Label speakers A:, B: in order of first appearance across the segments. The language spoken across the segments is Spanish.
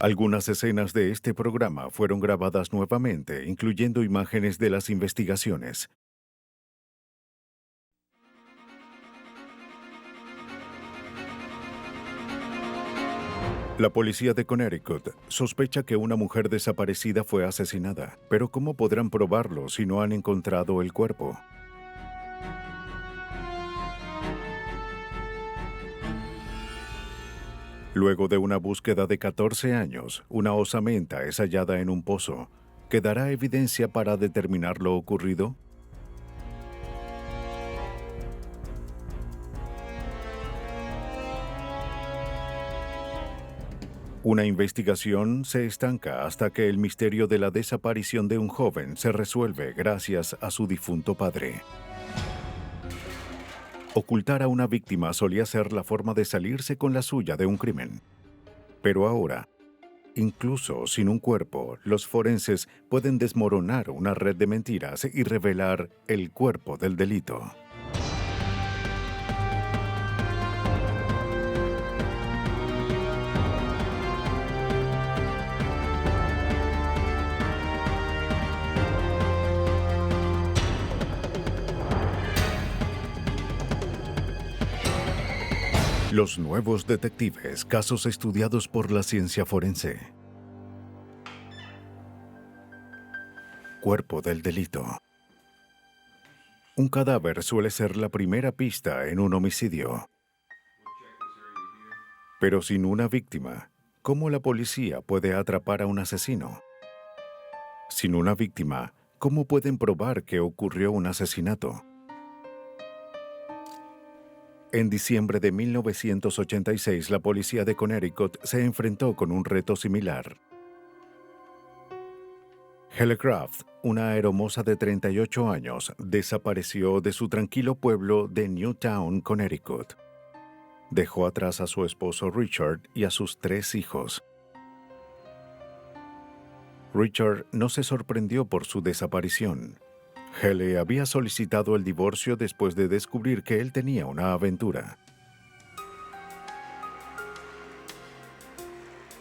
A: Algunas escenas de este programa fueron grabadas nuevamente, incluyendo imágenes de las investigaciones. La policía de Connecticut sospecha que una mujer desaparecida fue asesinada, pero ¿cómo podrán probarlo si no han encontrado el cuerpo? Luego de una búsqueda de 14 años, una osamenta es hallada en un pozo. ¿Quedará evidencia para determinar lo ocurrido? Una investigación se estanca hasta que el misterio de la desaparición de un joven se resuelve gracias a su difunto padre. Ocultar a una víctima solía ser la forma de salirse con la suya de un crimen. Pero ahora, incluso sin un cuerpo, los forenses pueden desmoronar una red de mentiras y revelar el cuerpo del delito. Los nuevos detectives, casos estudiados por la ciencia forense. Cuerpo del delito. Un cadáver suele ser la primera pista en un homicidio. Pero sin una víctima, ¿cómo la policía puede atrapar a un asesino? Sin una víctima, ¿cómo pueden probar que ocurrió un asesinato? En diciembre de 1986, la policía de Connecticut se enfrentó con un reto similar. Hele Craft, una aeromoza de 38 años, desapareció de su tranquilo pueblo de Newtown, Connecticut. Dejó atrás a su esposo Richard y a sus 3 hijos. Richard no se sorprendió por su desaparición. Hele había solicitado el divorcio después de descubrir que él tenía una aventura.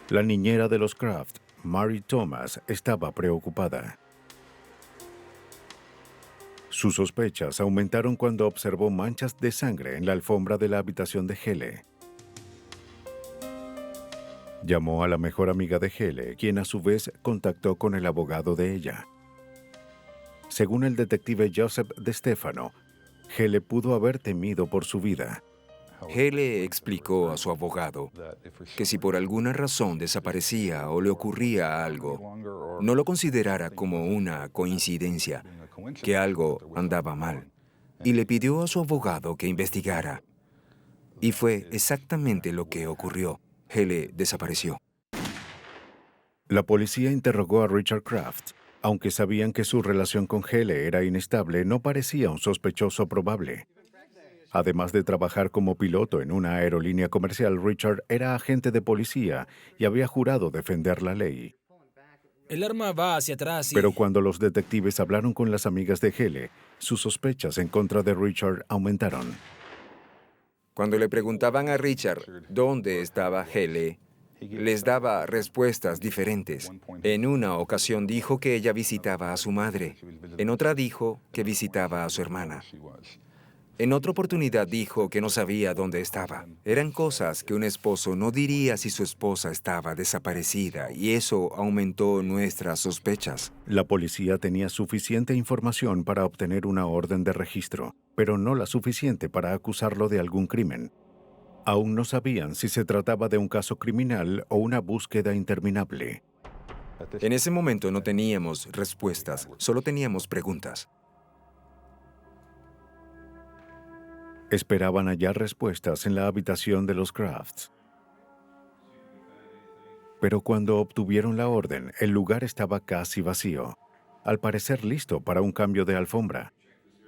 A: La niñera de los Craft, Mary Thomas, estaba preocupada. Sus sospechas aumentaron cuando observó manchas de sangre en la alfombra de la habitación de Hele. Llamó a la mejor amiga de Hele, quien a su vez contactó con el abogado de ella. Según el detective Joseph De Stefano, Hele pudo haber temido por su vida.
B: Hele explicó a su abogado que si por alguna razón desaparecía o le ocurría algo, no lo considerara como una coincidencia, que algo andaba mal, y le pidió a su abogado que investigara. Y fue exactamente lo que ocurrió. Hele desapareció.
A: La policía interrogó a Richard Kraft. Aunque sabían que su relación con Hele era inestable, no parecía un sospechoso probable. Además de trabajar como piloto en una aerolínea comercial, Richard era agente de policía y había jurado defender la ley.
C: El arma va hacia atrás
A: Pero
C: y...
A: cuando los detectives hablaron con las amigas de Hele, sus sospechas en contra de Richard aumentaron.
B: Cuando le preguntaban a Richard dónde estaba Hele, les daba respuestas diferentes. En una ocasión dijo que ella visitaba a su madre. En otra dijo que visitaba a su hermana. En otra oportunidad dijo que no sabía dónde estaba. Eran cosas que un esposo no diría si su esposa estaba desaparecida, y eso aumentó nuestras sospechas.
A: La policía tenía suficiente información para obtener una orden de registro, pero no la suficiente para acusarlo de algún crimen. Aún no sabían si se trataba de un caso criminal o una búsqueda interminable.
B: En ese momento no teníamos respuestas, solo teníamos preguntas.
A: Esperaban hallar respuestas en la habitación de los Crafts. Pero cuando obtuvieron la orden, el lugar estaba casi vacío, al parecer listo para un cambio de alfombra,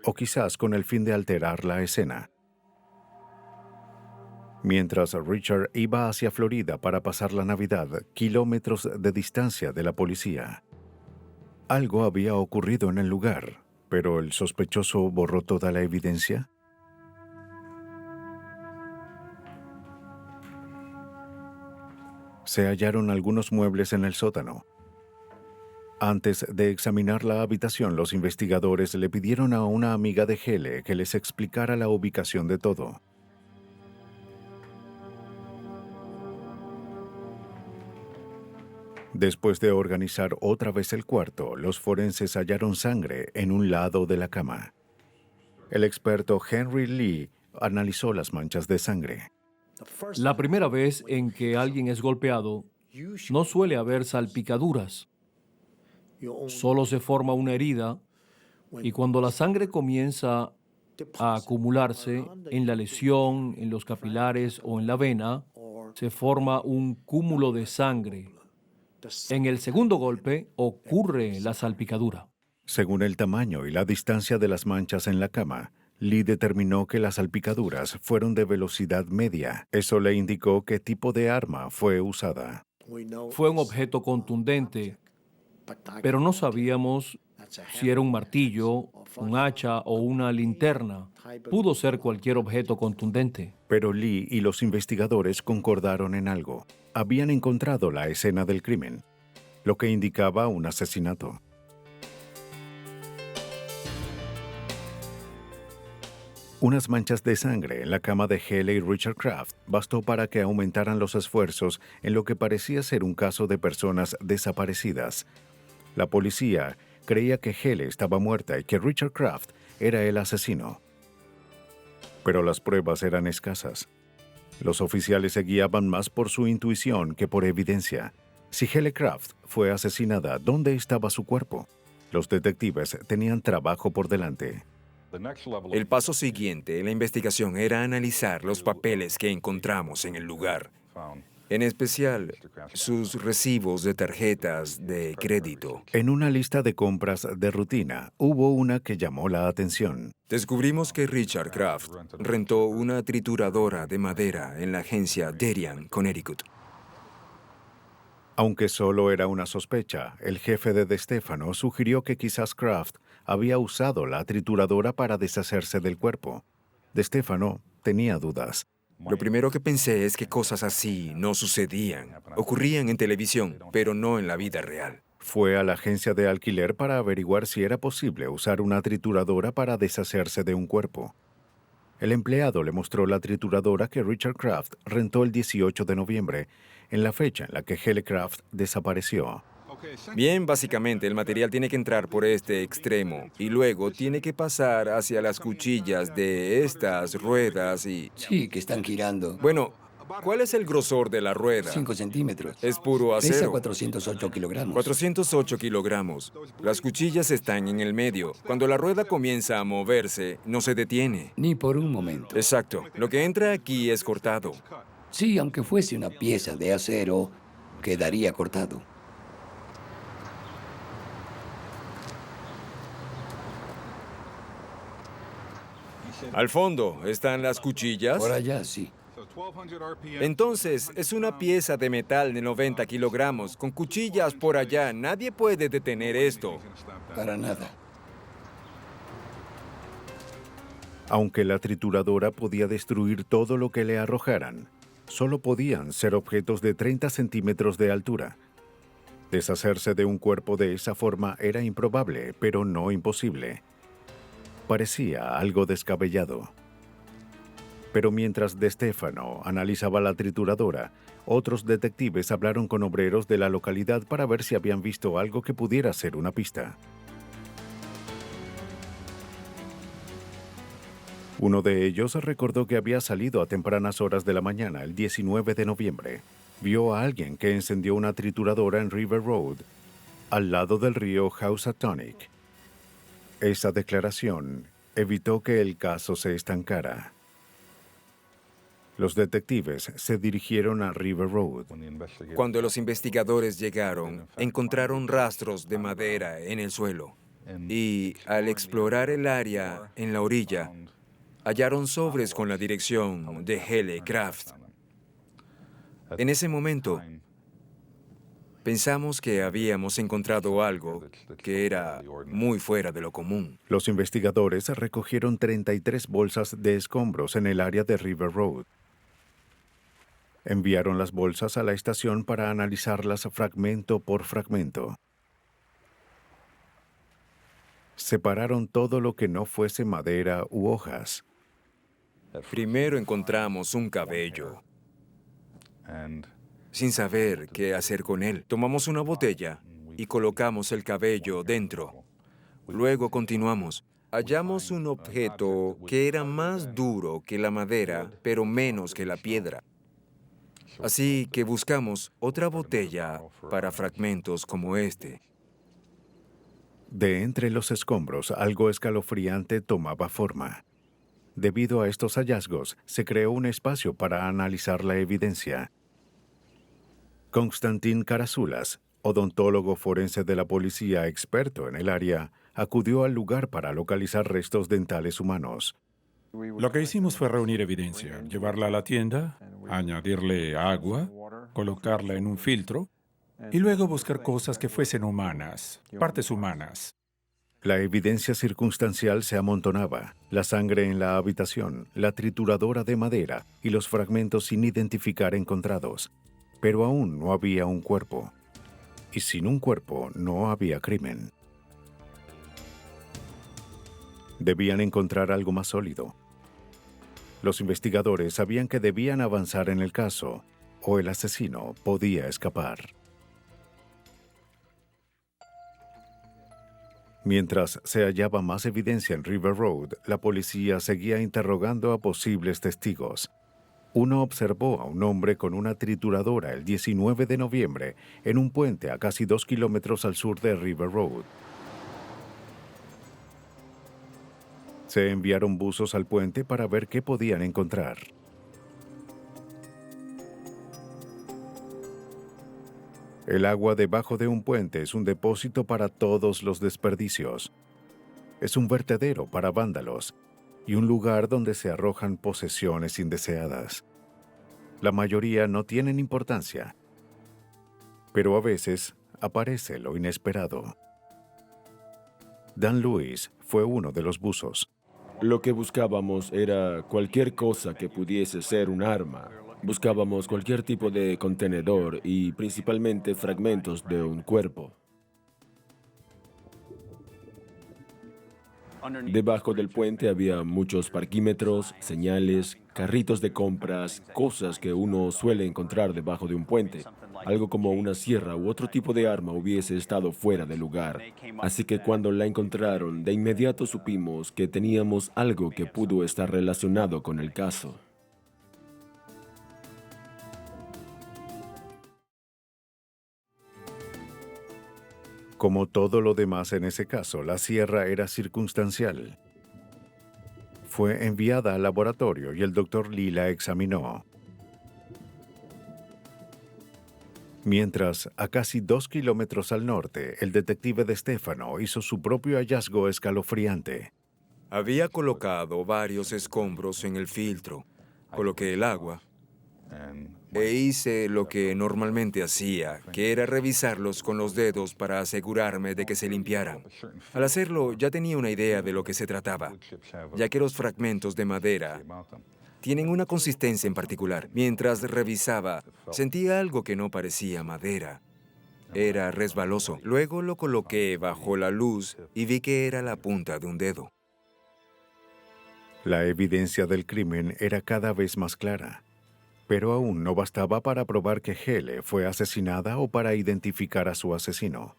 A: o quizás con el fin de alterar la escena. Mientras Richard iba hacia Florida para pasar la Navidad, kilómetros de distancia de la policía. Algo había ocurrido en el lugar, pero ¿el sospechoso borró toda la evidencia? se hallaron algunos muebles en el sótano. Antes de examinar la habitación, los investigadores le pidieron a una amiga de Hele que les explicara la ubicación de todo. Después de organizar otra vez el cuarto, los forenses hallaron sangre en un lado de la cama. El experto Henry Lee analizó las manchas de sangre.
D: La primera vez en que alguien es golpeado, no suele haber salpicaduras. Solo se forma una herida y cuando la sangre comienza a acumularse en la lesión, en los capilares o en la vena, se forma un cúmulo de sangre. En el segundo golpe ocurre la salpicadura.
A: Según el tamaño y la distancia de las manchas en la cama, Lee determinó que las salpicaduras fueron de velocidad media. Eso le indicó qué tipo de arma fue usada.
D: Fue un objeto contundente, pero no sabíamos si era un martillo, un hacha o una linterna. Pudo ser cualquier objeto contundente.
A: Pero Lee y los investigadores concordaron en algo. Habían encontrado la escena del crimen, lo que indicaba un asesinato. Unas manchas de sangre en la cama de Hele y Richard Kraft bastó para que aumentaran los esfuerzos en lo que parecía ser un caso de personas desaparecidas. La policía creía que Hele estaba muerta y que Richard Kraft era el asesino. Pero las pruebas eran escasas. Los oficiales se guiaban más por su intuición que por evidencia. Si Hele Kraft fue asesinada, ¿dónde estaba su cuerpo? Los detectives tenían trabajo por delante.
B: El paso siguiente en la investigación era analizar los papeles que encontramos en el lugar, en especial sus recibos de tarjetas de crédito.
A: En una lista de compras de rutina, hubo una que llamó la atención.
B: Descubrimos que Richard Kraft rentó una trituradora de madera en la agencia Darien, Connecticut.
A: Aunque solo era una sospecha, el jefe de DeStefano sugirió que quizás Kraft había usado la trituradora para deshacerse del cuerpo. DeStefano tenía dudas.
B: Lo primero que pensé es que cosas así no sucedían. Ocurrían en televisión, pero no en la vida real.
A: Fue a la agencia de alquiler para averiguar si era posible usar una trituradora para deshacerse de un cuerpo. El empleado le mostró la trituradora que Richard Kraft rentó el 18 de noviembre, en la fecha en la que Hele Kraft desapareció.
B: Bien, básicamente el material tiene que entrar por este extremo y luego tiene que pasar hacia las cuchillas de estas ruedas y...
E: Sí, que están girando.
B: Bueno, ¿cuál es el grosor de la rueda?
E: 5 centímetros.
B: Es puro
E: Pesa
B: acero.
E: 408 kilogramos.
B: 408 kilogramos. Las cuchillas están en el medio. Cuando la rueda comienza a moverse, no se detiene.
E: Ni por un momento.
B: Exacto. Lo que entra aquí es cortado.
E: Sí, aunque fuese una pieza de acero, quedaría cortado.
B: Al fondo están las cuchillas.
E: Por allá, sí.
B: Entonces, es una pieza de metal de 90 kilogramos, con cuchillas por allá. Nadie puede detener esto.
E: Para nada.
A: Aunque la trituradora podía destruir todo lo que le arrojaran, solo podían ser objetos de 30 centímetros de altura. Deshacerse de un cuerpo de esa forma era improbable, pero no imposible. Parecía algo descabellado. Pero mientras DeStefano analizaba la trituradora, otros detectives hablaron con obreros de la localidad para ver si habían visto algo que pudiera ser una pista. Uno de ellos recordó que había salido a tempranas horas de la mañana, el 19 de noviembre. Vio a alguien que encendió una trituradora en River Road, al lado del río Housatonic. Esa declaración evitó que el caso se estancara. Los detectives se dirigieron a River Road.
B: Cuando los investigadores llegaron, encontraron rastros de madera en el suelo. Y al explorar el área en la orilla, hallaron sobres con la dirección de Hele Kraft. En ese momento, pensamos que habíamos encontrado algo que era muy fuera de lo común.
A: Los investigadores recogieron 33 bolsas de escombros en el área de River Road. Enviaron las bolsas a la estación para analizarlas fragmento por fragmento. Separaron todo lo que no fuese madera u hojas.
B: Primero encontramos un cabello. Sin saber qué hacer con él, tomamos una botella y colocamos el cabello dentro. Luego continuamos. Hallamos un objeto que era más duro que la madera, pero menos que la piedra. Así que buscamos otra botella para fragmentos como este.
A: De entre los escombros, algo escalofriante tomaba forma. Debido a estos hallazgos, se creó un espacio para analizar la evidencia. Konstantin Karasulas, odontólogo forense de la policía experto en el área, acudió al lugar para localizar restos dentales humanos.
F: Lo que hicimos fue reunir evidencia, llevarla a la tienda, añadirle agua, colocarla en un filtro y luego buscar cosas que fuesen humanas, partes humanas.
A: La evidencia circunstancial se amontonaba, la sangre en la habitación, la trituradora de madera y los fragmentos sin identificar encontrados. Pero aún no había un cuerpo. Y sin un cuerpo no había crimen. Debían encontrar algo más sólido. Los investigadores sabían que debían avanzar en el caso, o el asesino podía escapar. Mientras se hallaba más evidencia en River Road, la policía seguía interrogando a posibles testigos. Uno observó a un hombre con una trituradora el 19 de noviembre en un puente a casi 2 kilómetros al sur de River Road. Se enviaron buzos al puente para ver qué podían encontrar. El agua debajo de un puente es un depósito para todos los desperdicios. Es un vertedero para vándalos y un lugar donde se arrojan posesiones indeseadas. La mayoría no tienen importancia, pero a veces aparece lo inesperado. Dan Lewis fue uno de los buzos.
G: Lo que buscábamos era cualquier cosa que pudiese ser un arma. Buscábamos cualquier tipo de contenedor y principalmente fragmentos de un cuerpo. Debajo del puente había muchos parquímetros, señales, carritos de compras, cosas que uno suele encontrar debajo de un puente. Algo como una sierra u otro tipo de arma hubiese estado fuera de lugar. Así que cuando la encontraron, de inmediato supimos que teníamos algo que pudo estar relacionado con el caso.
A: Como todo lo demás en ese caso, la sierra era circunstancial. Fue enviada al laboratorio y el Dr. Lee la examinó. Mientras, a casi 2 kilómetros al norte, el detective de Stefano hizo su propio hallazgo escalofriante.
B: Había colocado varios escombros en el filtro. Coloqué el agua e hice lo que normalmente hacía, que era revisarlos con los dedos para asegurarme de que se limpiaran. Al hacerlo, ya tenía una idea de lo que se trataba, ya que los fragmentos de madera tienen una consistencia en particular. Mientras revisaba, sentía algo que no parecía madera. Era resbaloso. Luego lo coloqué bajo la luz y vi que era la punta de un dedo.
A: La evidencia del crimen era cada vez más clara. Pero aún no bastaba para probar que Hele fue asesinada o para identificar a su asesino.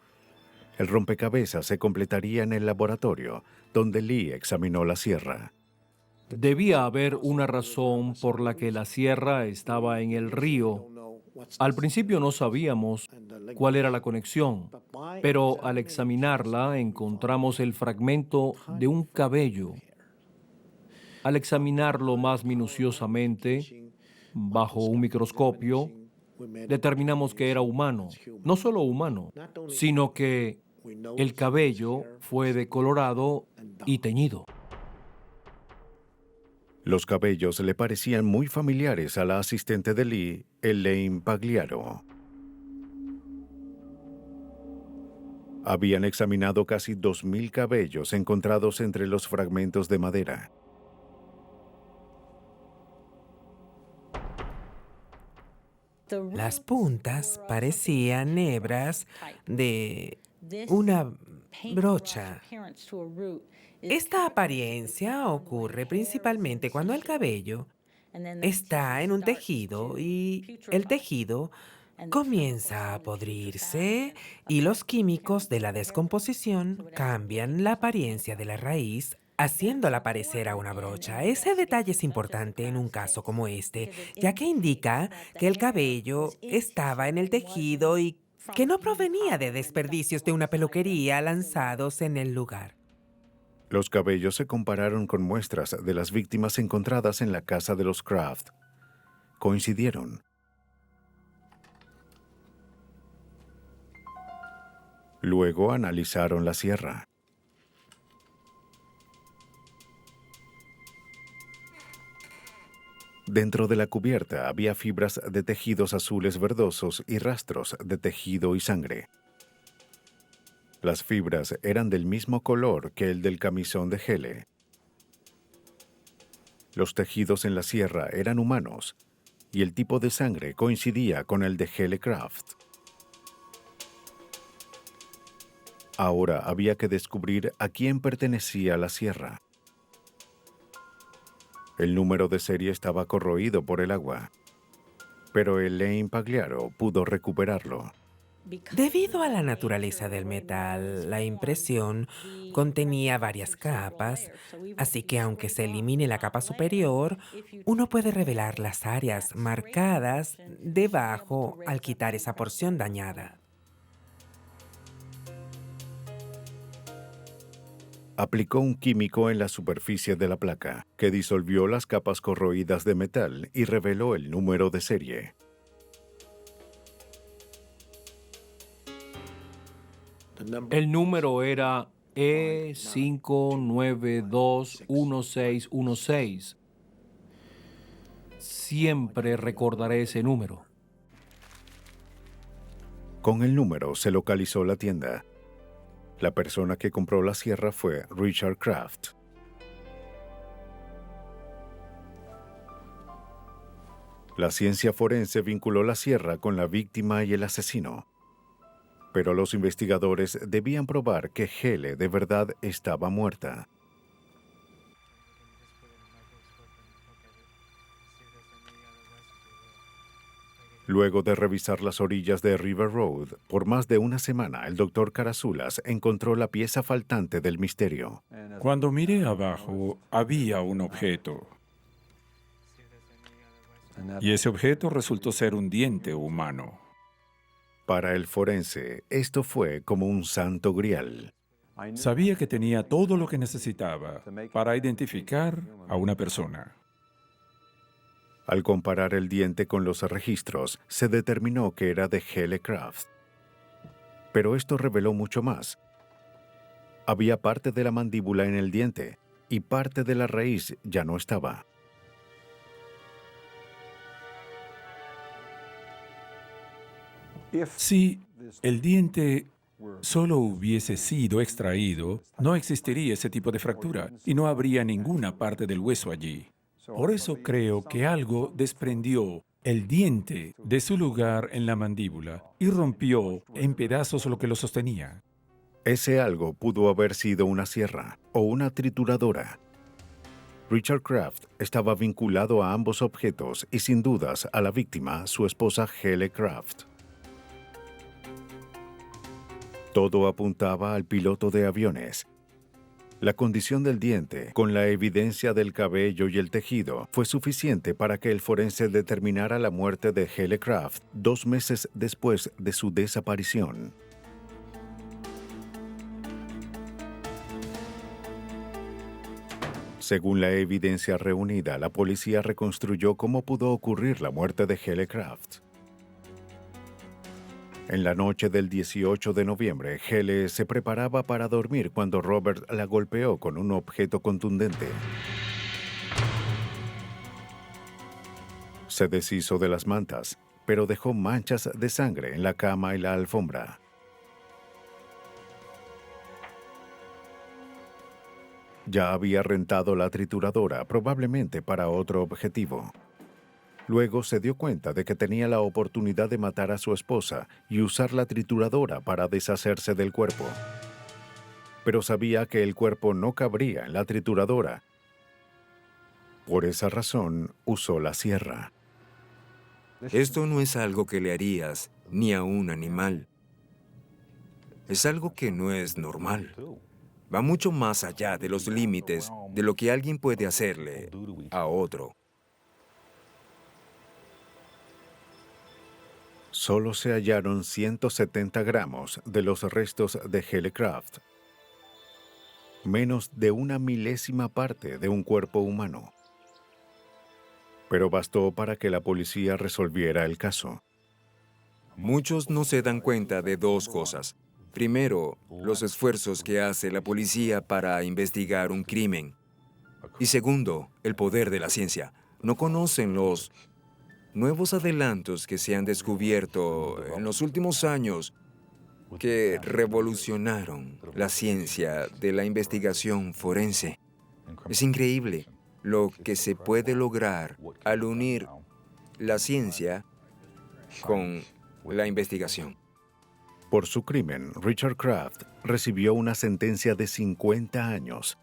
A: El rompecabezas se completaría en el laboratorio, donde Lee examinó la sierra.
D: Debía haber una razón por la que la sierra estaba en el río. Al principio no sabíamos cuál era la conexión, pero al examinarla encontramos el fragmento de un cabello. Al examinarlo más minuciosamente, bajo un microscopio, determinamos que era humano. No solo humano, sino que el cabello fue decolorado y teñido.
A: Los cabellos le parecían muy familiares a la asistente de Lee, Elaine Pagliaro. Habían examinado casi 2.000 cabellos encontrados entre los fragmentos de madera.
H: Las puntas parecían hebras de una brocha. Esta apariencia ocurre principalmente cuando el cabello está en un tejido y el tejido comienza a podrirse y los químicos de la descomposición cambian la apariencia de la raíz, haciéndola parecer a una brocha. Ese detalle es importante en un caso como este, ya que indica que el cabello estaba en el tejido y que no provenía de desperdicios de una peluquería lanzados en el lugar.
A: Los cabellos se compararon con muestras de las víctimas encontradas en la casa de los Kraft. Coincidieron. Luego analizaron la sierra. Dentro de la cubierta había fibras de tejidos azules verdosos y rastros de tejido y sangre. Las fibras eran del mismo color que el del camisón de Hele. Los tejidos en la sierra eran humanos y el tipo de sangre coincidía con el de Hele Craft. Ahora había que descubrir a quién pertenecía la sierra. El número de serie estaba corroído por el agua, pero Elaine Pagliaro pudo recuperarlo.
H: Debido a la naturaleza del metal, la impresión contenía varias capas, así que aunque se elimine la capa superior, uno puede revelar las áreas marcadas debajo al quitar esa porción dañada.
A: Aplicó un químico en la superficie de la placa, que disolvió las capas corroídas de metal y reveló el número de serie.
D: El número era E5921616. Siempre recordaré ese número.
A: Con el número se localizó la tienda. La persona que compró la sierra fue Richard Kraft. La ciencia forense vinculó la sierra con la víctima y el asesino. Pero los investigadores debían probar que Hele de verdad estaba muerta. Luego de revisar las orillas de River Road por más de una semana, el doctor Carasulas encontró la pieza faltante del misterio.
F: Cuando miré abajo, había un objeto. Y ese objeto resultó ser un diente humano.
A: Para el forense, esto fue como un santo grial.
F: Sabía que tenía todo lo que necesitaba para identificar a una persona.
A: Al comparar el diente con los registros, se determinó que era de Hele Craft. Pero esto reveló mucho más. Había parte de la mandíbula en el diente y parte de la raíz ya no estaba.
F: Si el diente solo hubiese sido extraído, no existiría ese tipo de fractura y no habría ninguna parte del hueso allí. Por eso creo que algo desprendió el diente de su lugar en la mandíbula y rompió en pedazos lo que lo sostenía.
A: Ese algo pudo haber sido una sierra o una trituradora. Richard Kraft estaba vinculado a ambos objetos y sin dudas a la víctima, su esposa Hele Craft. Todo apuntaba al piloto de aviones. La condición del diente, con la evidencia del cabello y el tejido, fue suficiente para que el forense determinara la muerte de Hele Craft 2 meses después de su desaparición. Según la evidencia reunida, la policía reconstruyó cómo pudo ocurrir la muerte de Hele Craft. En la noche del 18 de noviembre, Hele se preparaba para dormir cuando Robert la golpeó con un objeto contundente. Se deshizo de las mantas, pero dejó manchas de sangre en la cama y la alfombra. Ya había rentado la trituradora, probablemente para otro objetivo. Luego se dio cuenta de que tenía la oportunidad de matar a su esposa y usar la trituradora para deshacerse del cuerpo. Pero sabía que el cuerpo no cabría en la trituradora. Por esa razón, usó la sierra.
B: Esto no es algo que le harías ni a un animal. Es algo que no es normal. Va mucho más allá de los límites de lo que alguien puede hacerle a otro.
A: Solo se hallaron 170 gramos de los restos de Hele Craft, menos de una milésima parte de un cuerpo humano. Pero bastó para que la policía resolviera el caso.
B: Muchos no se dan cuenta de dos cosas. Primero, los esfuerzos que hace la policía para investigar un crimen. Y segundo, el poder de la ciencia. No conocen los nuevos adelantos que se han descubierto en los últimos años que revolucionaron la ciencia de la investigación forense. Es increíble lo que se puede lograr al unir la ciencia con la investigación.
A: Por su crimen, Richard Craft recibió una sentencia de 50 años.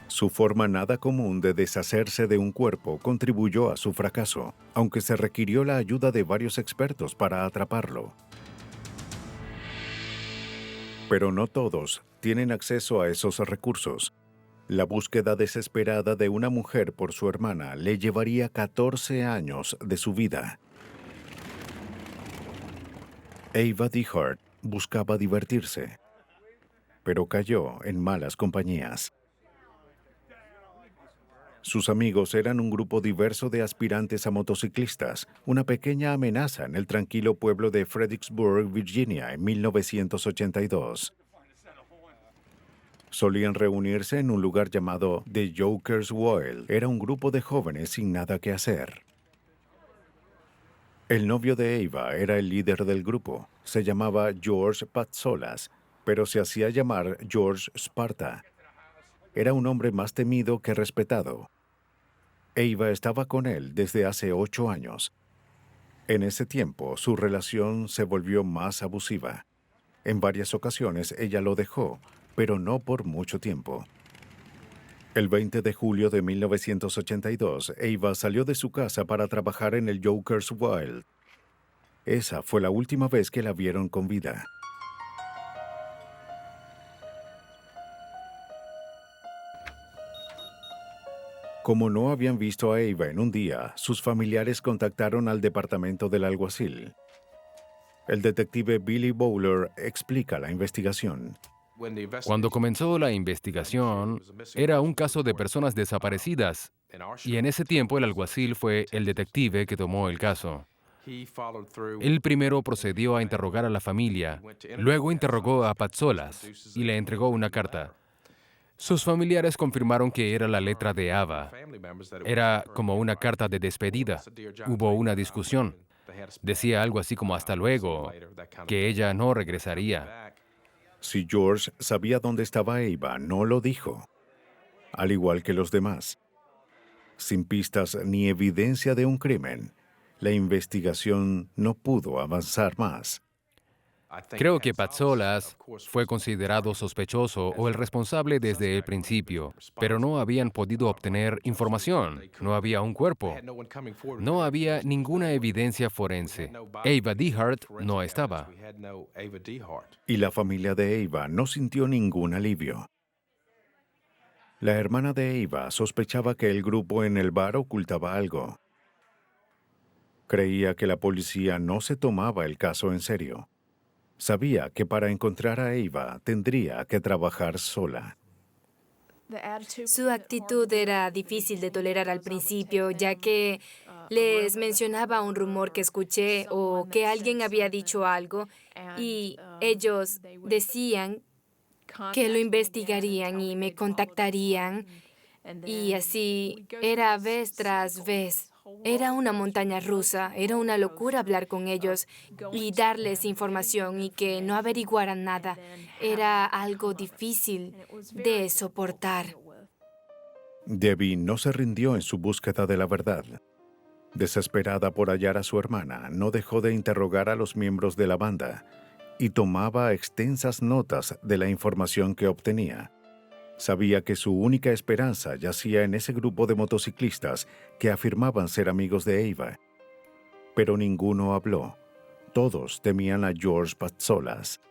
A: Su forma nada común de deshacerse de un cuerpo contribuyó a su fracaso, aunque se requirió la ayuda de varios expertos para atraparlo. Pero no todos tienen acceso a esos recursos. La búsqueda desesperada de una mujer por su hermana le llevaría 14 años de su vida. Ava DeHart buscaba divertirse, pero cayó en malas compañías. Sus amigos eran un grupo diverso de aspirantes a motociclistas, una pequeña amenaza en el tranquilo pueblo de Fredericksburg, Virginia, en 1982. Solían reunirse en un lugar llamado The Joker's Wild. Era un grupo de jóvenes sin nada que hacer. El novio de Ava era el líder del grupo. Se llamaba George Patsolas, pero se hacía llamar George Sparta. Era un hombre más temido que respetado. Ava estaba con él desde hace 8 años. En ese tiempo, su relación se volvió más abusiva. En varias ocasiones ella lo dejó, pero no por mucho tiempo. El 20 de julio de 1982, Ava salió de su casa para trabajar en el Joker's Wild. Esa fue la última vez que la vieron con vida. Como no habían visto a Ava en un día, sus familiares contactaron al departamento del alguacil. El detective Billy Bowler explica la investigación.
I: Cuando comenzó la investigación, era un caso de personas desaparecidas, y en ese tiempo el alguacil fue el detective que tomó el caso. Él primero procedió a interrogar a la familia, luego interrogó a Patsolas y le entregó una carta. Sus familiares confirmaron que era la letra de Ava. Era como una carta de despedida. Hubo una discusión. Decía algo así como hasta luego, que ella no regresaría.
A: Si George sabía dónde estaba Ava, no lo dijo, al igual que los demás. Sin pistas ni evidencia de un crimen, la investigación no pudo avanzar más.
I: Creo que Patsolas fue considerado sospechoso o el responsable desde el principio, pero no habían podido obtener información. No había un cuerpo. No había ninguna evidencia forense. Ava DeHart no estaba.
A: Y la familia de Ava no sintió ningún alivio. La hermana de Ava sospechaba que el grupo en el bar ocultaba algo. Creía que la policía no se tomaba el caso en serio. Sabía que para encontrar a Ava tendría que trabajar sola.
J: Su actitud era difícil de tolerar al principio, ya que les mencionaba un rumor que escuché o que alguien había dicho algo y ellos decían que lo investigarían y me contactarían y así era vez tras vez. Era una montaña rusa, era una locura hablar con ellos y darles información y que no averiguaran nada. Era algo difícil de soportar.
A: Debbie no se rindió en su búsqueda de la verdad. Desesperada por hallar a su hermana, no dejó de interrogar a los miembros de la banda y tomaba extensas notas de la información que obtenía. Sabía que su única esperanza yacía en ese grupo de motociclistas que afirmaban ser amigos de Ava. Pero ninguno habló. Todos temían a George Patsolas.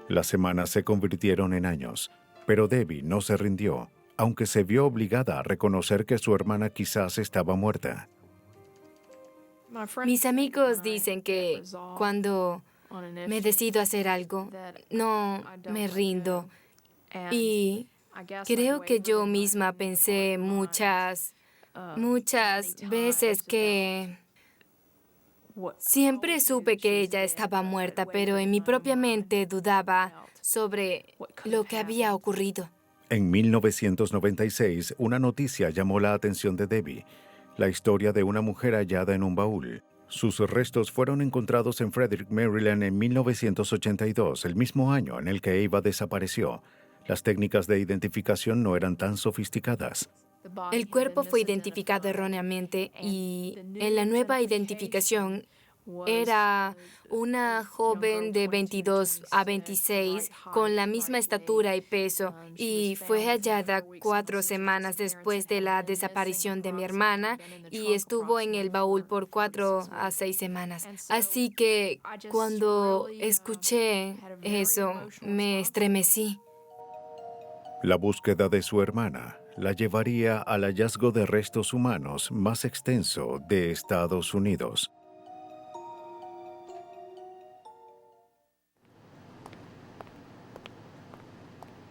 A: Las semanas se convirtieron en años, pero Debbie no se rindió, aunque se vio obligada a reconocer que su hermana quizás estaba muerta.
J: Mis amigos dicen que cuando me decido hacer algo, no me rindo. Y creo que yo misma pensé muchas veces que siempre supe que ella estaba muerta, pero en mi propia mente dudaba sobre lo que había ocurrido.
A: En 1996, una noticia llamó la atención de Debbie, la historia de una mujer hallada en un baúl. Sus restos fueron encontrados en Frederick, Maryland en 1982, el mismo año en el que Ava desapareció. Las técnicas de identificación no eran tan sofisticadas.
J: El cuerpo fue identificado erróneamente y en la nueva identificación era una joven de 22 a 26 con la misma estatura y peso y fue hallada 4 semanas después de la desaparición de mi hermana y estuvo en el baúl por 4 a 6 semanas. Así que cuando escuché eso, me estremecí.
A: La búsqueda de su hermana la llevaría al hallazgo de restos humanos más extenso de Estados Unidos.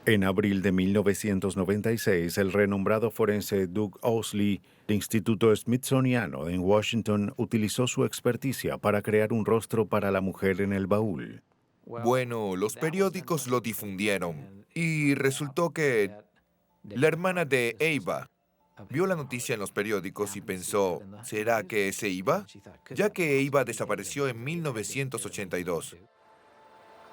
A: En abril de 1996, el renombrado forense Doug Owsley del Instituto Smithsoniano en Washington utilizó su experticia para crear un rostro para la mujer en el baúl.
K: Bueno, los periódicos lo difundieron y resultó que la hermana de Ava vio la noticia en los periódicos y pensó, ¿será que es Ava? Ya que Ava desapareció en 1982.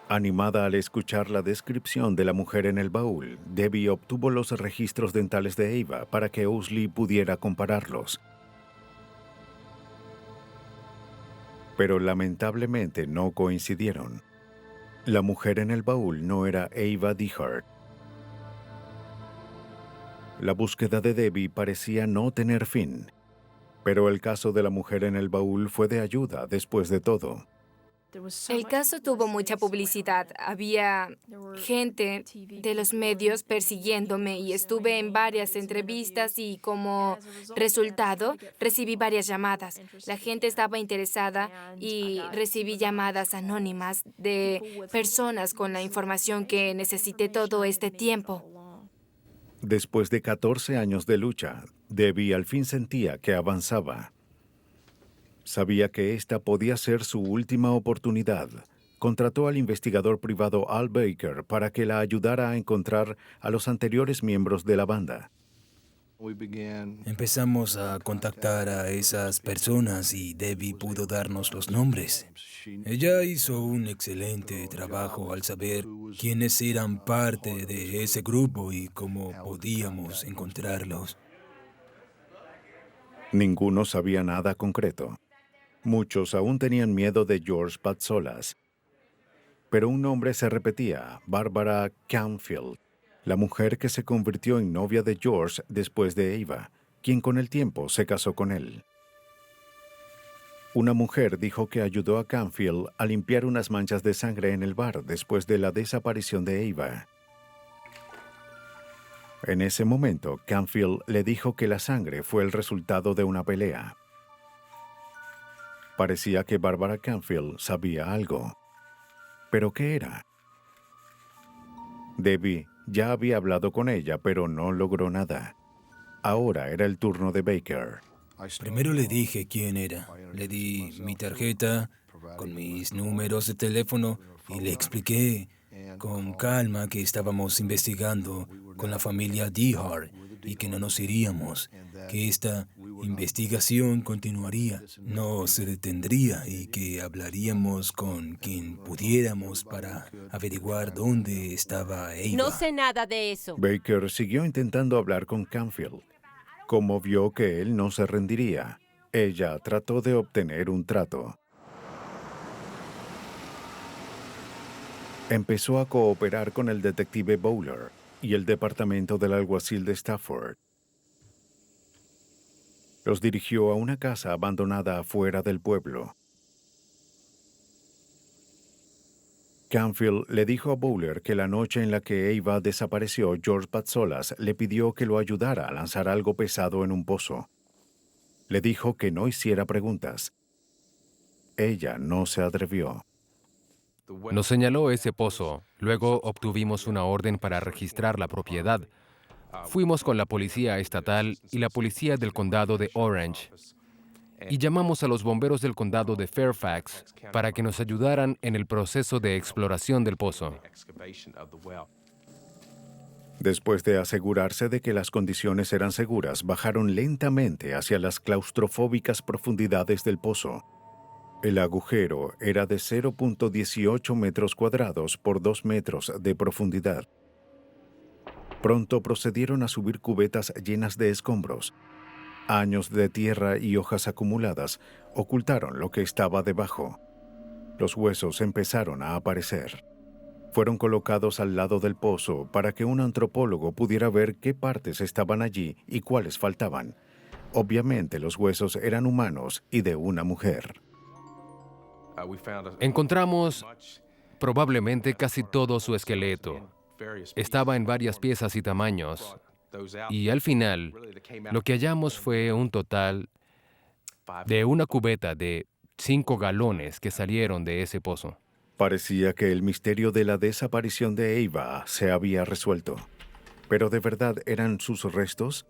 A: Animada al escuchar la descripción de la mujer en el baúl, Debbie obtuvo los registros dentales de Ava para que Owsley pudiera compararlos. Pero lamentablemente no coincidieron. La mujer en el baúl no era Ava DeHart. La búsqueda de Debbie parecía no tener fin, pero el caso de la mujer en el baúl fue de ayuda después de todo.
J: El caso tuvo mucha publicidad. Había gente de los medios persiguiéndome y estuve en varias entrevistas y como resultado recibí varias llamadas. La gente estaba interesada y recibí llamadas anónimas de personas con la información que necesité todo este tiempo.
A: Después de 14 años de lucha, Debbie al fin sentía que avanzaba. Sabía que esta podía ser su última oportunidad. Contrató al investigador privado Al Baker para que la ayudara a encontrar a los anteriores miembros de la banda.
C: Empezamos a contactar a esas personas y Debbie pudo darnos los nombres. Ella hizo un excelente trabajo al saber quiénes eran parte de ese grupo y cómo podíamos encontrarlos.
A: Ninguno sabía nada concreto. Muchos aún tenían miedo de George Patsolas. Pero un nombre se repetía, Barbara Canfield, la mujer que se convirtió en novia de George después de Ava, quien con el tiempo se casó con él. Una mujer dijo que ayudó a Canfield a limpiar unas manchas de sangre en el bar después de la desaparición de Ava. En ese momento, Canfield le dijo que la sangre fue el resultado de una pelea. Parecía que Barbara Canfield sabía algo. ¿Pero qué era? Debbie ya había hablado con ella, pero no logró nada. Ahora era el turno de Baker.
C: Primero le dije quién era. Le di mi tarjeta con mis números de teléfono y le expliqué con calma que estábamos investigando con la familia DeHart y que no nos iríamos, que esta investigación continuaría, no se detendría y que hablaríamos con quien pudiéramos para averiguar dónde estaba Ava.
L: No sé nada de eso.
A: Baker siguió intentando hablar con Canfield. Como vio que él no se rendiría, ella trató de obtener un trato. Empezó a cooperar con el detective Bowler y el departamento del alguacil de Stafford. Los dirigió a una casa abandonada afuera del pueblo. Canfield le dijo a Bowler que la noche en la que Ava desapareció, George Patsolas le pidió que lo ayudara a lanzar algo pesado en un pozo. Le dijo que no hiciera preguntas. Ella no se atrevió.
I: Nos señaló ese pozo. Luego obtuvimos una orden para registrar la propiedad. Fuimos con la policía estatal y la policía del condado de Orange. Y llamamos a los bomberos del condado de Fairfax para que nos ayudaran en el proceso de exploración del pozo.
A: Después de asegurarse de que las condiciones eran seguras, bajaron lentamente hacia las claustrofóbicas profundidades del pozo. El agujero era de 0.18 metros cuadrados por 2 metros de profundidad. Pronto procedieron a subir cubetas llenas de escombros. Años de tierra y hojas acumuladas ocultaron lo que estaba debajo. Los huesos empezaron a aparecer. Fueron colocados al lado del pozo para que un antropólogo pudiera ver qué partes estaban allí y cuáles faltaban. Obviamente los huesos eran humanos y de una mujer.
I: Encontramos probablemente casi todo su esqueleto. Estaba en varias piezas y tamaños. Y al final, lo que hallamos fue un total de una cubeta de 5 galones que salieron de ese pozo.
A: Parecía que el misterio de la desaparición de Ava se había resuelto. ¿Pero de verdad eran sus restos?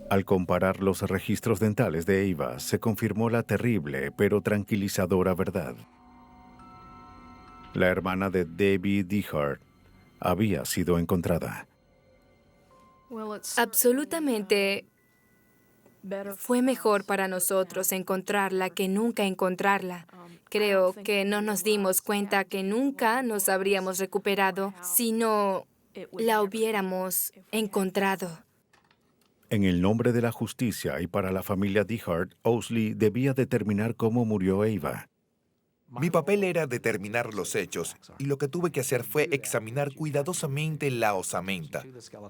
A: Al comparar los registros dentales de Ava, se confirmó la terrible pero tranquilizadora verdad. La hermana de Debbie Dihart había sido encontrada.
J: Absolutamente fue mejor para nosotros encontrarla que nunca encontrarla. Creo que no nos dimos cuenta que nunca nos habríamos recuperado si no la hubiéramos encontrado.
A: En el nombre de la justicia y para la familia Dihart, Owsley debía determinar cómo murió Ava.
K: Mi papel era determinar los hechos, y lo que tuve que hacer fue examinar cuidadosamente la osamenta.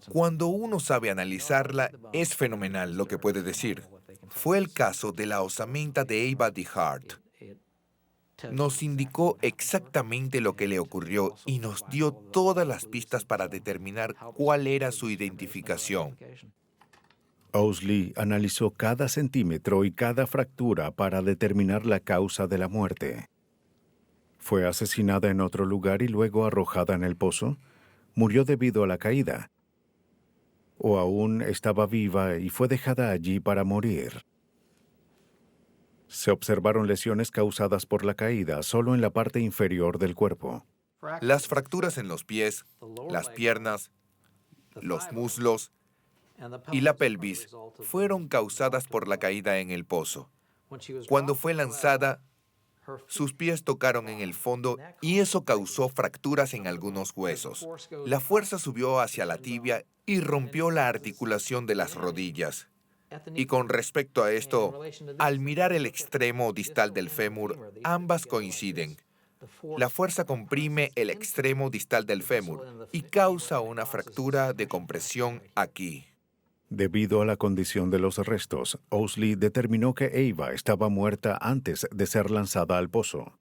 K: Cuando uno sabe analizarla, es fenomenal lo que puede decir. Fue el caso de la osamenta de Ava Dihart. Nos indicó exactamente lo que le ocurrió y nos dio todas las pistas para determinar cuál era su identificación.
A: Owsley analizó cada centímetro y cada fractura para determinar la causa de la muerte. ¿Fue asesinada en otro lugar y luego arrojada en el pozo? ¿Murió debido a la caída? ¿O aún estaba viva y fue dejada allí para morir? Se observaron lesiones causadas por la caída solo en la parte inferior del cuerpo.
K: Las fracturas en los pies, las piernas, los muslos y la pelvis fueron causadas por la caída en el pozo. Cuando fue lanzada, sus pies tocaron en el fondo y eso causó fracturas en algunos huesos. La fuerza subió hacia la tibia y rompió la articulación de las rodillas. Y con respecto a esto, al mirar el extremo distal del fémur, ambas coinciden. La fuerza comprime el extremo distal del fémur y causa una fractura de compresión aquí.
A: Debido a la condición de los restos, Owsley determinó que Ava estaba muerta antes de ser lanzada al pozo.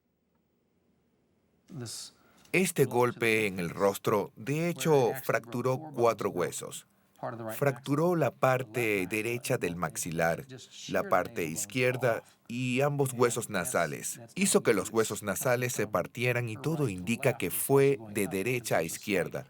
K: Este golpe en el rostro, de hecho, fracturó 4 huesos. Fracturó la parte derecha del maxilar, la parte izquierda y ambos huesos nasales. Hizo que los huesos nasales se partieran y todo indica que fue de derecha a izquierda,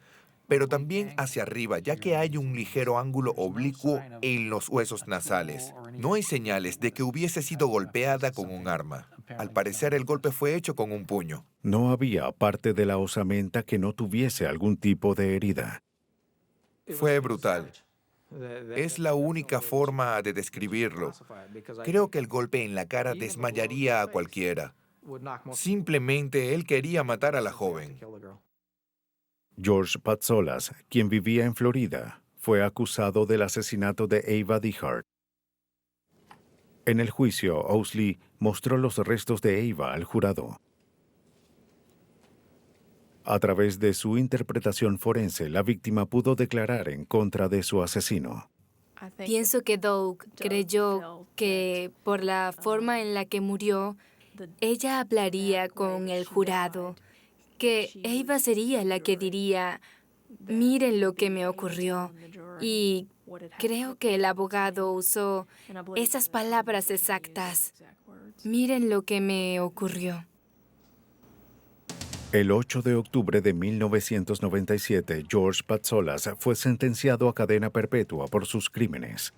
K: pero también hacia arriba, ya que hay un ligero ángulo oblicuo en los huesos nasales. No hay señales de que hubiese sido golpeada con un arma. Al parecer, el golpe fue hecho con un puño.
A: No había parte de la osamenta que no tuviese algún tipo de herida.
K: Fue brutal. Es la única forma de describirlo. Creo que el golpe en la cara desmayaría a cualquiera. Simplemente él quería matar a la joven.
A: George Patsolas, quien vivía en Florida, fue acusado del asesinato de Ava DeHart. En el juicio, Owsley mostró los restos de Ava al jurado. A través de su interpretación forense, la víctima pudo declarar en contra de su asesino.
J: Pienso que Doug creyó que por la forma en la que murió, ella hablaría con el jurado, que Ava sería la que diría, miren lo que me ocurrió. Y creo que el abogado usó esas palabras exactas. Miren lo que me ocurrió.
A: El 8 de octubre de 1997, George Patsolas fue sentenciado a cadena perpetua por sus crímenes.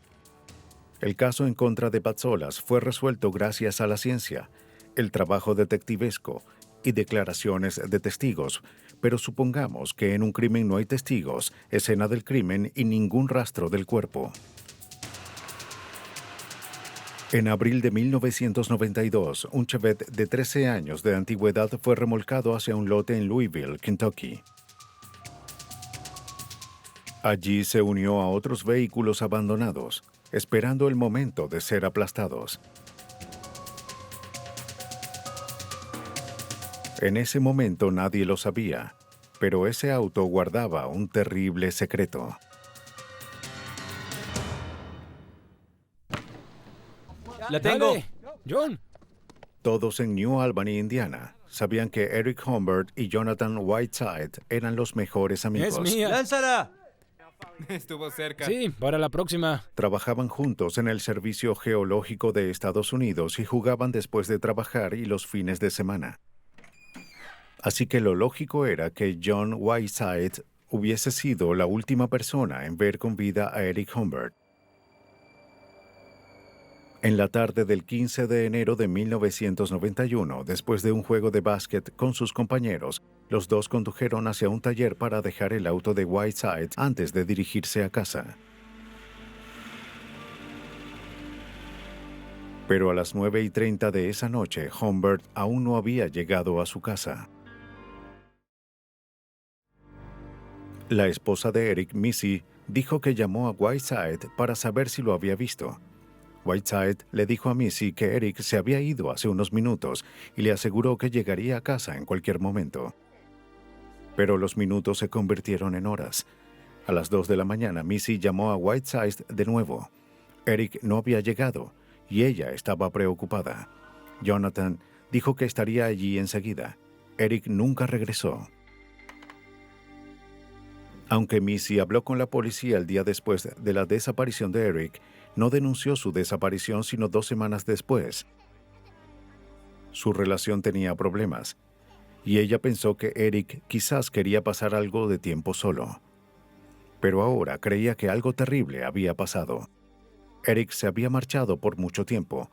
A: El caso en contra de Patsolas fue resuelto gracias a la ciencia, el trabajo detectivesco y declaraciones de testigos, pero supongamos que en un crimen no hay testigos, escena del crimen y ningún rastro del cuerpo. En abril de 1992, un Chevette de 13 años de antigüedad fue remolcado hacia un lote en Louisville, Kentucky. Allí se unió a otros vehículos abandonados, esperando el momento de ser aplastados. En ese momento nadie lo sabía, pero ese auto guardaba un terrible secreto.
L: ¡La tengo! ¡John!
A: Todos en New Albany, Indiana, sabían que Eric Humbert y Jonathan Whiteside eran los mejores amigos.
L: ¡Es mía! ¡Lánzala!
I: Estuvo cerca.
L: Sí, para la próxima.
A: Trabajaban juntos en el Servicio Geológico de Estados Unidos y jugaban después de trabajar y los fines de semana. Así que lo lógico era que John Whiteside hubiese sido la última persona en ver con vida a Eric Humbert. En la tarde del 15 de enero de 1991, después de un juego de básquet con sus compañeros, los dos condujeron hacia un taller para dejar el auto de Whiteside antes de dirigirse a casa. Pero a las 9:30 de esa noche, Humbert aún no había llegado a su casa. La esposa de Eric, Missy, dijo que llamó a Whiteside para saber si lo había visto. Whiteside le dijo a Missy que Eric se había ido hace unos minutos y le aseguró que llegaría a casa en cualquier momento. Pero los minutos se convirtieron en horas. A las 2 de la mañana, Missy llamó a Whiteside de nuevo. Eric no había llegado y ella estaba preocupada. Jonathan dijo que estaría allí enseguida. Eric nunca regresó. Aunque Missy habló con la policía el día después de la desaparición de Eric, no denunció su desaparición sino 2 semanas después. Su relación tenía problemas, y ella pensó que Eric quizás quería pasar algo de tiempo solo. Pero ahora creía que algo terrible había pasado. Eric se había marchado por mucho tiempo.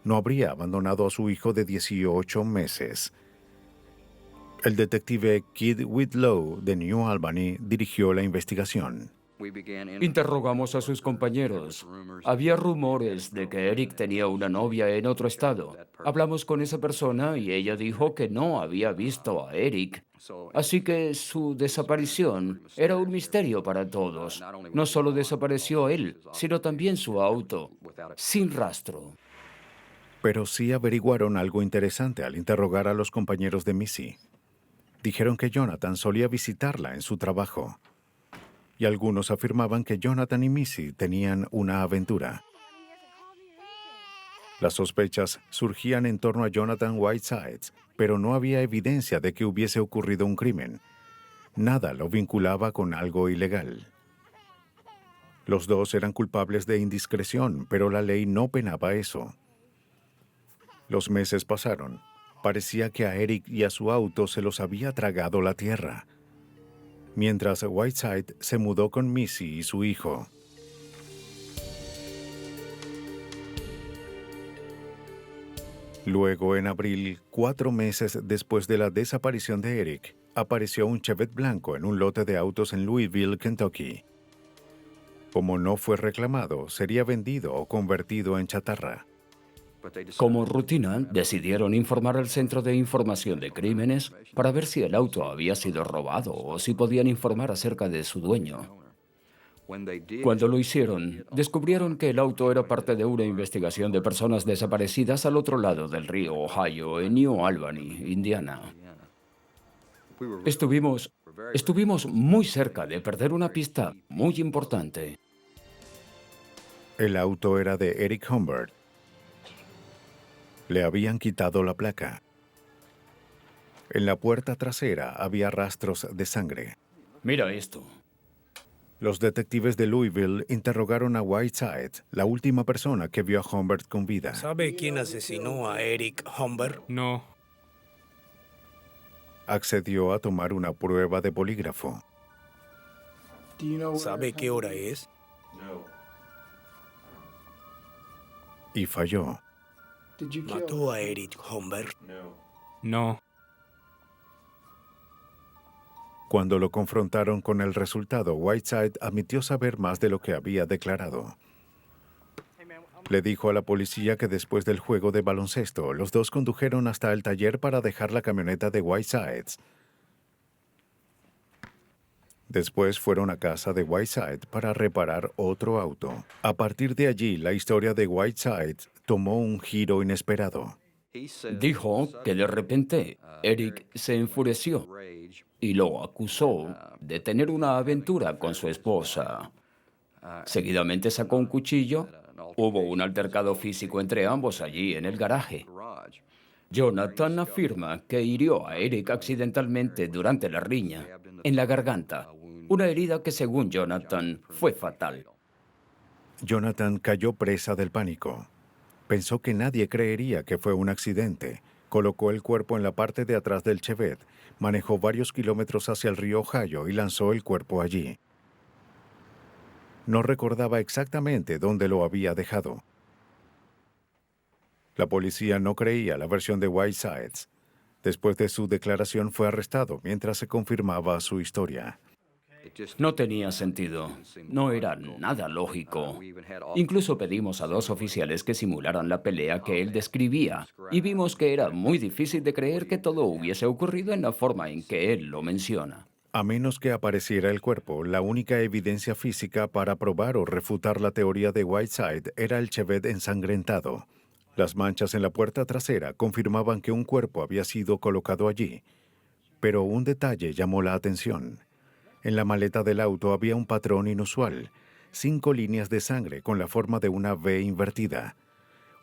A: No habría abandonado a su hijo de 18 meses. El detective Kid Whitlow de New Albany dirigió la investigación.
M: Interrogamos a sus compañeros. Había rumores de que Eric tenía una novia en otro estado. Hablamos con esa persona y ella dijo que no había visto a Eric. Así que su desaparición era un misterio para todos. No solo desapareció él, sino también su auto, sin rastro.
A: Pero sí averiguaron algo interesante al interrogar a los compañeros de Missy. Dijeron que Jonathan solía visitarla en su trabajo. Y algunos afirmaban que Jonathan y Missy tenían una aventura. Las sospechas surgían en torno a Jonathan Whiteside, pero no había evidencia de que hubiese ocurrido un crimen. Nada lo vinculaba con algo ilegal. Los dos eran culpables de indiscreción, pero la ley no penaba eso. Los meses pasaron. Parecía que a Eric y a su auto se los había tragado la tierra. Mientras Whiteside se mudó con Missy y su hijo. Luego, en abril, 4 meses después de la desaparición de Eric, apareció un Chevette blanco en un lote de autos en Louisville, Kentucky. Como no fue reclamado, sería vendido o convertido en chatarra.
M: Como rutina, decidieron informar al Centro de Información de Crímenes para ver si el auto había sido robado o si podían informar acerca de su dueño. Cuando lo hicieron, descubrieron que el auto era parte de una investigación de personas desaparecidas al otro lado del río Ohio, en New Albany, Indiana. Estuvimos muy cerca de perder una pista muy importante.
A: El auto era de Eric Humbert. Le habían quitado la placa. En la puerta trasera había rastros de sangre.
M: Mira esto.
A: Los detectives de Louisville interrogaron a Whiteside, la última persona que vio a Humbert con vida.
N: ¿Sabe quién asesinó a Eric Humbert?
L: No.
A: Accedió a tomar una prueba de polígrafo.
N: ¿Sabe qué hora es?
A: Y falló.
N: ¿Mató a Eric Humbert?
L: No.
A: Cuando lo confrontaron con el resultado, Whiteside admitió saber más de lo que había declarado. Le dijo a la policía que después del juego de baloncesto, los dos condujeron hasta el taller para dejar la camioneta de Whiteside. Después fueron a casa de Whiteside para reparar otro auto. A partir de allí, la historia de Whiteside tomó un giro inesperado.
M: Dijo que de repente Eric se enfureció y lo acusó de tener una aventura con su esposa. Seguidamente sacó un cuchillo. Hubo un altercado físico entre ambos allí en el garaje. Jonathan afirma que hirió a Eric accidentalmente durante la riña, en la garganta, una herida que según Jonathan fue fatal.
A: Jonathan cayó presa del pánico. Pensó que nadie creería que fue un accidente. Colocó el cuerpo en la parte de atrás del Chevette, manejó varios kilómetros hacia el río Ohio y lanzó el cuerpo allí. No recordaba exactamente dónde lo había dejado. La policía no creía la versión de Whiteside. Después de su declaración fue arrestado mientras se confirmaba su historia.
M: No tenía sentido. No era nada lógico. Incluso pedimos a 2 oficiales que simularan la pelea que él describía y vimos que era muy difícil de creer que todo hubiese ocurrido en la forma en que él lo menciona.
A: A menos que apareciera el cuerpo, la única evidencia física para probar o refutar la teoría de Whiteside era el Chevette ensangrentado. Las manchas en la puerta trasera confirmaban que un cuerpo había sido colocado allí. Pero un detalle llamó la atención. En la maleta del auto había un patrón inusual, 5 líneas de sangre con la forma de una V invertida.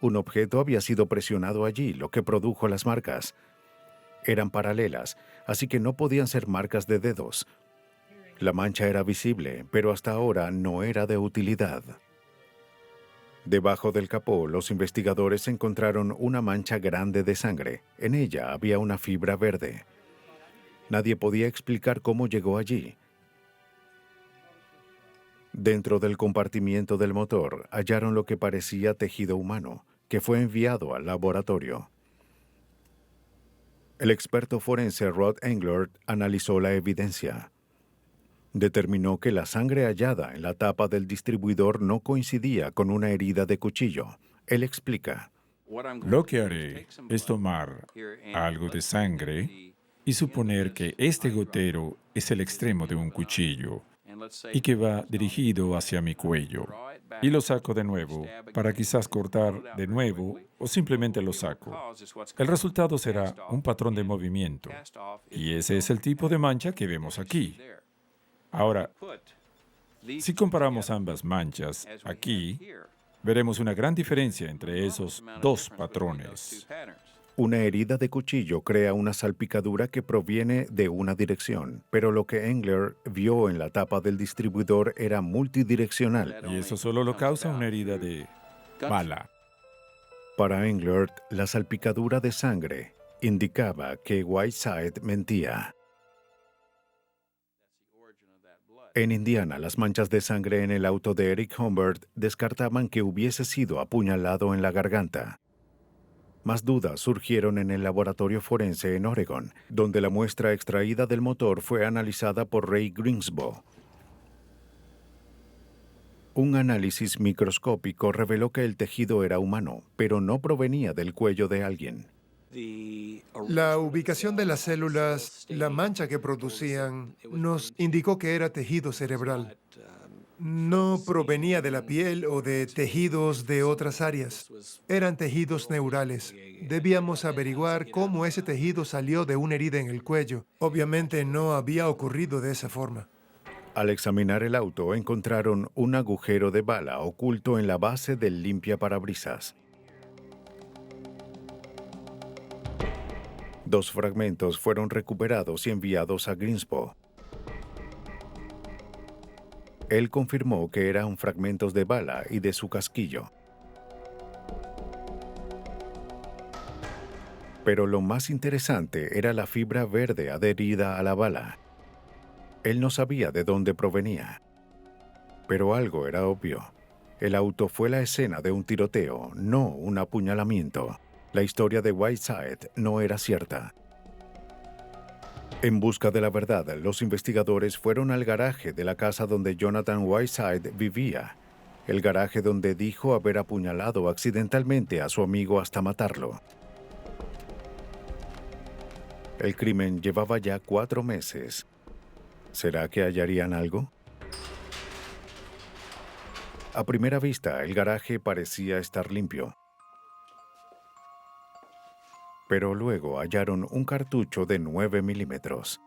A: Un objeto había sido presionado allí, lo que produjo las marcas. Eran paralelas, así que no podían ser marcas de dedos. La mancha era visible, pero hasta ahora no era de utilidad. Debajo del capó, los investigadores encontraron una mancha grande de sangre. En ella había una fibra verde. Nadie podía explicar cómo llegó allí. Dentro del compartimiento del motor hallaron lo que parecía tejido humano, que fue enviado al laboratorio. El experto forense Rod Englert analizó la evidencia. Determinó que la sangre hallada en la tapa del distribuidor no coincidía con una herida de cuchillo. Él explica.
F: Lo que haré es tomar algo de sangre y suponer que este gotero es el extremo de un cuchillo y que va dirigido hacia mi cuello. Y lo saco de nuevo para quizás cortar de nuevo o simplemente lo saco. El resultado será un patrón de movimiento. Y ese es el tipo de mancha que vemos aquí. Ahora, si comparamos ambas manchas aquí, veremos una gran diferencia entre esos 2 patrones.
A: Una herida de cuchillo crea una salpicadura que proviene de una dirección, pero lo que Englert vio en la tapa del distribuidor era multidireccional.
F: Y eso solo lo causa una herida de bala.
A: Para Englert, la salpicadura de sangre indicaba que Whiteside mentía. En Indiana, las manchas de sangre en el auto de Eric Humbert descartaban que hubiese sido apuñalado en la garganta. Más dudas surgieron en el laboratorio forense en Oregon, donde la muestra extraída del motor fue analizada por Ray Greensbo. Un análisis microscópico reveló que el tejido era humano, pero no provenía del cuello de alguien.
O: La ubicación de las células, la mancha que producían, nos indicó que era tejido cerebral. No provenía de la piel o de tejidos de otras áreas. Eran tejidos neurales. Debíamos averiguar cómo ese tejido salió de una herida en el cuello. Obviamente no había ocurrido de esa forma.
A: Al examinar el auto, encontraron un agujero de bala oculto en la base del limpiaparabrisas. 2 fragmentos fueron recuperados y enviados a Greenspo. Él confirmó que eran fragmentos de bala y de su casquillo. Pero lo más interesante era la fibra verde adherida a la bala. Él no sabía de dónde provenía. Pero algo era obvio. El auto fue la escena de un tiroteo, no un apuñalamiento. La historia de Whiteside no era cierta. En busca de la verdad, los investigadores fueron al garaje de la casa donde Jonathan Whiteside vivía, el garaje donde dijo haber apuñalado accidentalmente a su amigo hasta matarlo. El crimen llevaba ya 4 meses. ¿Será que hallarían algo? A primera vista, el garaje parecía estar limpio. Pero luego hallaron un cartucho de 9 milímetros.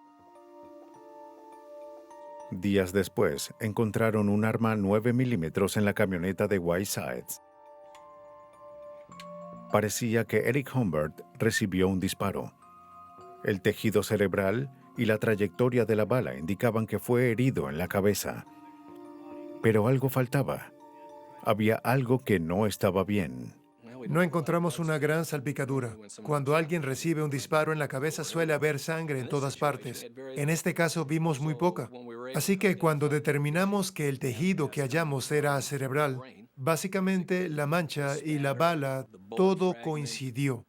A: Días después, encontraron un arma 9 milímetros en la camioneta de Whiteside. Parecía que Eric Humbert recibió un disparo. El tejido cerebral y la trayectoria de la bala indicaban que fue herido en la cabeza. Pero algo faltaba. Había algo que no estaba bien.
O: No encontramos una gran salpicadura. Cuando alguien recibe un disparo en la cabeza suele haber sangre en todas partes. En este caso vimos muy poca. Así que cuando determinamos que el tejido que hallamos era cerebral, básicamente la mancha y la bala, todo coincidió.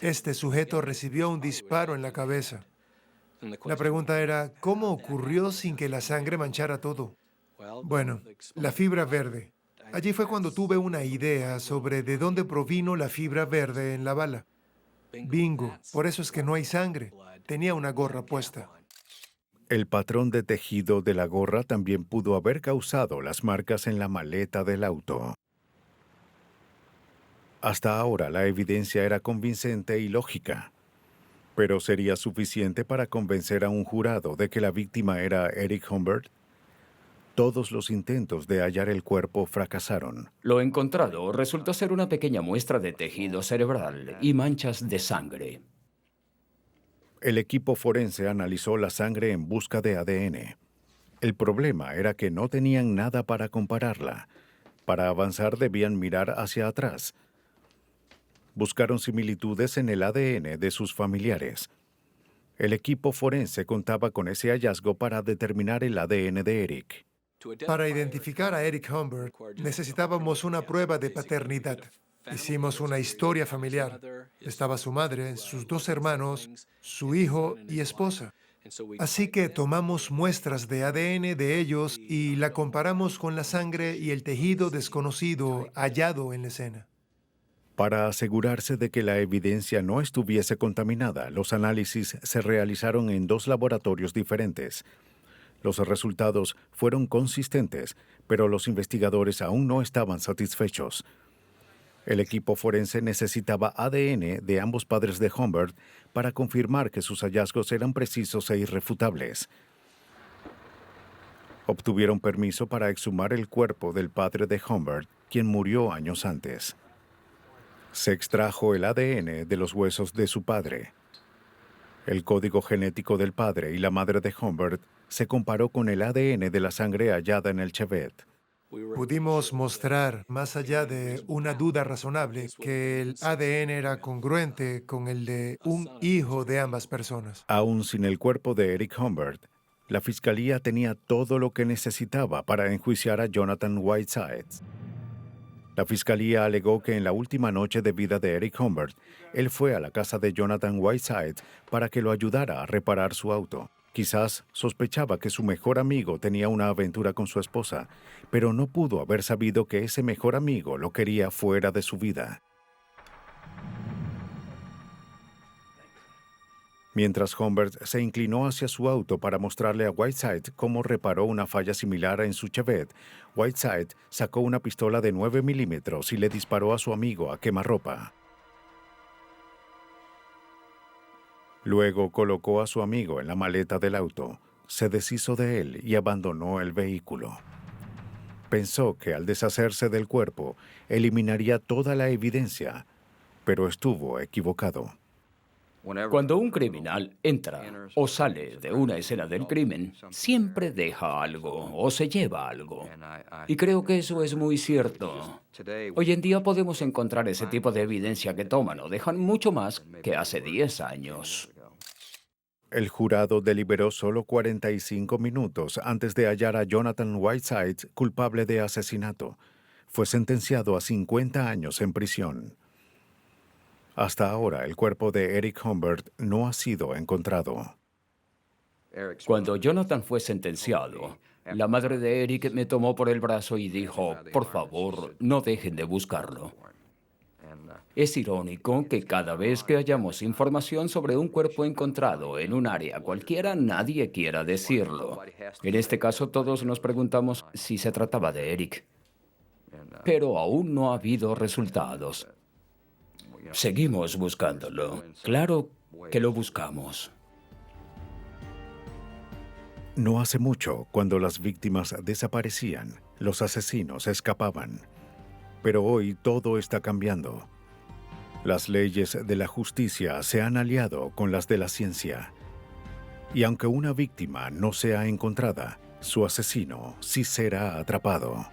O: Este sujeto recibió un disparo en la cabeza. La pregunta era, ¿cómo ocurrió sin que la sangre manchara todo? Bueno, la fibra verde. Allí fue cuando tuve una idea sobre de dónde provino la fibra verde en la bala. Bingo, por eso es que no hay sangre. Tenía una gorra puesta.
A: El patrón de tejido de la gorra también pudo haber causado las marcas en la maleta del auto. Hasta ahora la evidencia era convincente y lógica. ¿Pero sería suficiente para convencer a un jurado de que la víctima era Eric Humbert? Todos los intentos de hallar el cuerpo fracasaron.
M: Lo encontrado resultó ser una pequeña muestra de tejido cerebral y manchas de sangre.
A: El equipo forense analizó la sangre en busca de ADN. El problema era que no tenían nada para compararla. Para avanzar debían mirar hacia atrás. Buscaron similitudes en el ADN de sus familiares. El equipo forense contaba con ese hallazgo para determinar el ADN de Eric.
O: Para identificar a Eric Humbert, necesitábamos una prueba de paternidad. Hicimos una historia familiar. Estaba su madre, sus 2 hermanos, su hijo y esposa. Así que tomamos muestras de ADN de ellos y la comparamos con la sangre y el tejido desconocido hallado en la escena.
A: Para asegurarse de que la evidencia no estuviese contaminada, los análisis se realizaron en 2 laboratorios diferentes. Los resultados fueron consistentes, pero los investigadores aún no estaban satisfechos. El equipo forense necesitaba ADN de ambos padres de Humbert para confirmar que sus hallazgos eran precisos e irrefutables. Obtuvieron permiso para exhumar el cuerpo del padre de Humbert, quien murió años antes. Se extrajo el ADN de los huesos de su padre. El código genético del padre y la madre de Humbert se comparó con el ADN de la sangre hallada en el Chevette.
O: Pudimos mostrar, más allá de una duda razonable, que el ADN era congruente con el de un hijo de ambas personas.
A: Aún sin el cuerpo de Eric Humbert, la fiscalía tenía todo lo que necesitaba para enjuiciar a Jonathan Whiteside. La fiscalía alegó que en la última noche de vida de Eric Humbert, él fue a la casa de Jonathan Whiteside para que lo ayudara a reparar su auto, Quizás sospechaba que su mejor amigo tenía una aventura con su esposa, pero no pudo haber sabido que ese mejor amigo lo quería fuera de su vida. Mientras Humbert se inclinó hacia su auto para mostrarle a Whiteside cómo reparó una falla similar en su Chevette, Whiteside sacó una pistola de 9 milímetros y le disparó a su amigo a quemarropa. Luego colocó a su amigo en la maleta del auto, se deshizo de él y abandonó el vehículo. Pensó que al deshacerse del cuerpo, eliminaría toda la evidencia, pero estuvo equivocado.
M: Cuando un criminal entra o sale de una escena del crimen, siempre deja algo o se lleva algo. Y creo que eso es muy cierto. Hoy en día podemos encontrar ese tipo de evidencia que toman o dejan mucho más que hace 10 años.
A: El jurado deliberó solo 45 minutos antes de hallar a Jonathan Whiteside culpable de asesinato. Fue sentenciado a 50 años en prisión. Hasta ahora, el cuerpo de Eric Humbert no ha sido encontrado.
M: Cuando Jonathan fue sentenciado, la madre de Eric me tomó por el brazo y dijo, por favor, no dejen de buscarlo. Es irónico que cada vez que hayamos información sobre un cuerpo encontrado en un área cualquiera, nadie quiera decirlo. En este caso, todos nos preguntamos si se trataba de Eric. Pero aún no ha habido resultados. Seguimos buscándolo. Claro que lo buscamos.
A: No hace mucho, cuando las víctimas desaparecían, los asesinos escapaban. Pero hoy todo está cambiando. Las leyes de la justicia se han aliado con las de la ciencia. Y aunque una víctima no sea encontrada, su asesino sí será atrapado.